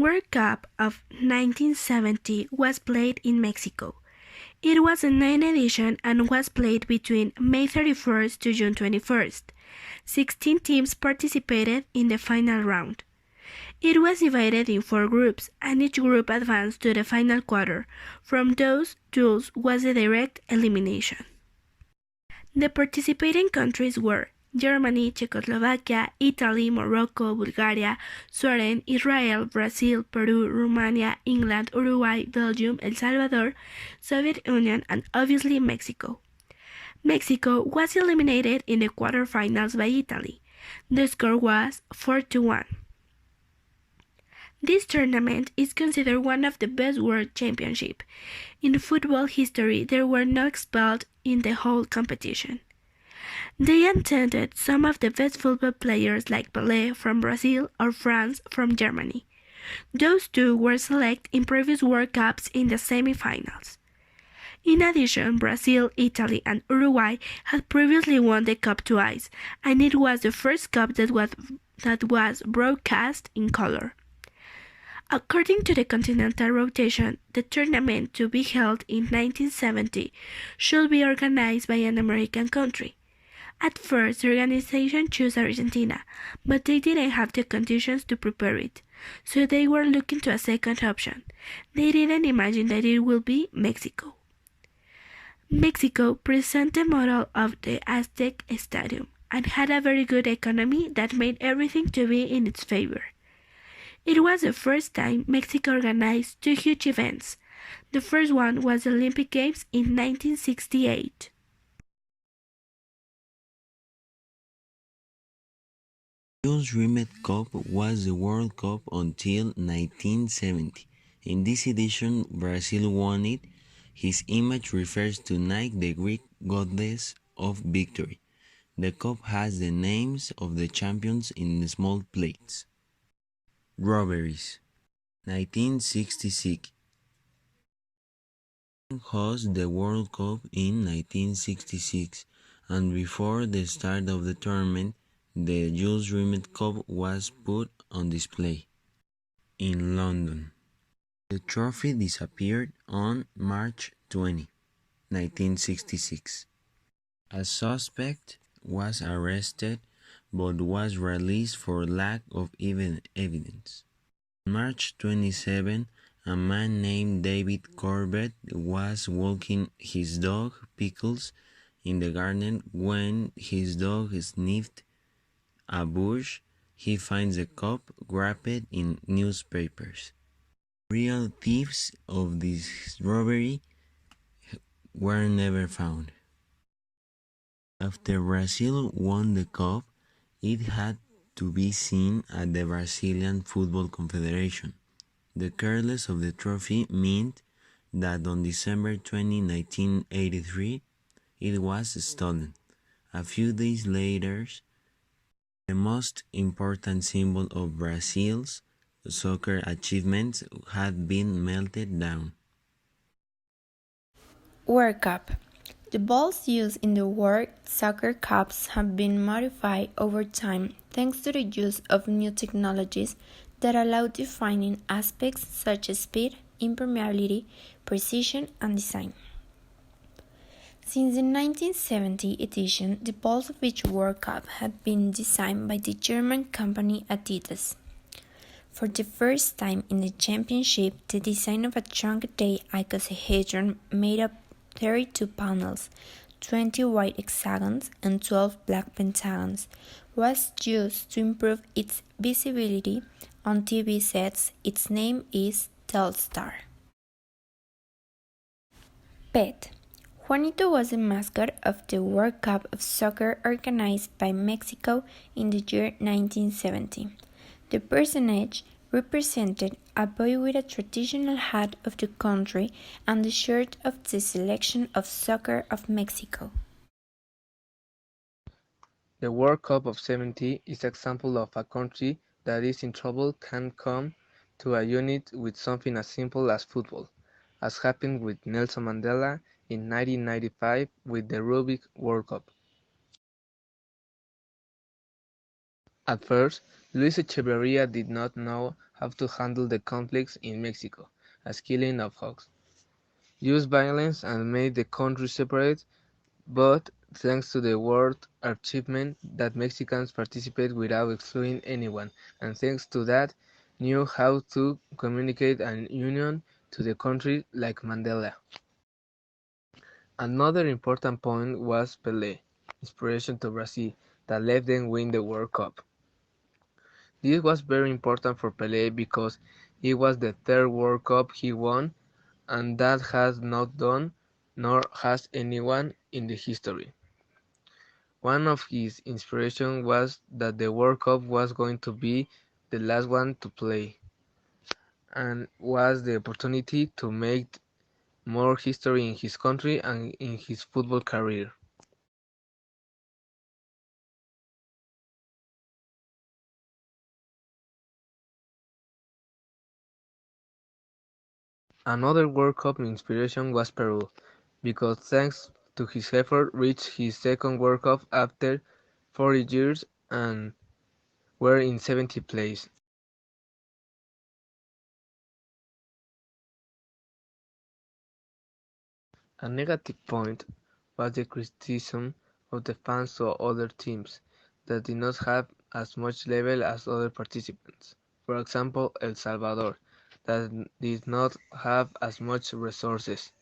World Cup of 1970 was played in Mexico. It was the ninth edition and was played between May 31st to June 21st. 16 teams participated in the final round. It was divided in 4 groups, and each group advanced to the final quarter. From those duels was the direct elimination. The participating countries were Germany, Czechoslovakia, Italy, Morocco, Bulgaria, Sweden, Israel, Brazil, Peru, Romania, England, Uruguay, Belgium, El Salvador, Soviet Union, and obviously Mexico. Mexico was eliminated in the quarterfinals by Italy. The score was 4-1. This tournament is considered one of the best world championships. In football history, there were no expelled in the whole competition. They attended some of the best football players like Pelé from Brazil or France from Germany. Those two were selected in previous World Cups in the semi-finals. In addition, Brazil, Italy, and Uruguay had previously won the cup twice, and it was the first cup that was broadcast in color. According to the continental rotation, the tournament to be held in 1970 should be organized by an American country. At first, the organization chose Argentina, but they didn't have the conditions to prepare it, so they were looking to a second option. They didn't imagine that it would be Mexico. Mexico presents the model of the Aztec Stadium and had a very good economy that made everything to be in its favor. It was the first time Mexico organized 2 huge events. The first one was the Olympic Games in 1968. Jules Rimet Cup was the World Cup until 1970. In this edition, Brazil won it. His image refers to Nike, the Greek goddess of victory. The cup has the names of the champions in small plates. Robberies. 1966. Host the World Cup in 1966, and before the start of the tournament, the Jules Rimet Cup was put on display in London. The trophy disappeared on March 20, 1966. A suspect was arrested but was released for lack of evidence. On March 27, a man named David Corbett was walking his dog, Pickles, in the garden. When his dog sniffed a bush, he finds the cup wrapped in newspapers. Real thieves of this robbery were never found. After Brazil won the cup, it had to be seen at the Brazilian Football Confederation. The carelessness of the trophy meant that on December 20, 1983, it was stolen. A few days later, the most important symbol of Brazil's soccer achievements had been melted down. World Cup. The balls used in the World Soccer Cups have been modified over time thanks to the use of new technologies that allow defining aspects such as speed, impermeability, precision, and design. Since the 1970 edition, the balls of each World Cup had been designed by the German company Adidas. For the first time in the championship, the design of a truncated icosahedron made up 32 panels, 20 white hexagons, and 12 black pentagons was used to improve its visibility on TV sets. Its name is Telstar. Pet. Juanito was the mascot of the World Cup of Soccer organized by Mexico in the year 1970. The personage represented a boy with a traditional hat of the country and the shirt of the selection of soccer of Mexico. The World Cup of '70 is an example of a country that is in trouble can come to a unit with something as simple as football, as happened with Nelson Mandela in 1995 with the Rugby World Cup. At first, Luis Echeverría did not know how to handle the conflicts in Mexico, as killing of hogs, used violence and made the country separate, but thanks to the world achievement that Mexicans participate without excluding anyone, and thanks to that, knew how to communicate and union to the country like Mandela. Another important point was Pelé, inspiration to Brazil, that let them win the World Cup. This was very important for Pelé because it was the third World Cup he won, and that has not done, nor has anyone in the history. One of his inspirations was that the World Cup was going to be the last one to play, and was the opportunity to make more history in his country and in his football career. Another World Cup inspiration was Peru, because thanks to his effort reached his second World Cup after 40 years and were in 70th place. A negative point was the criticism of the fans to other teams that did not have as much level as other participants. For example, El Salvador, that did not have as much resources.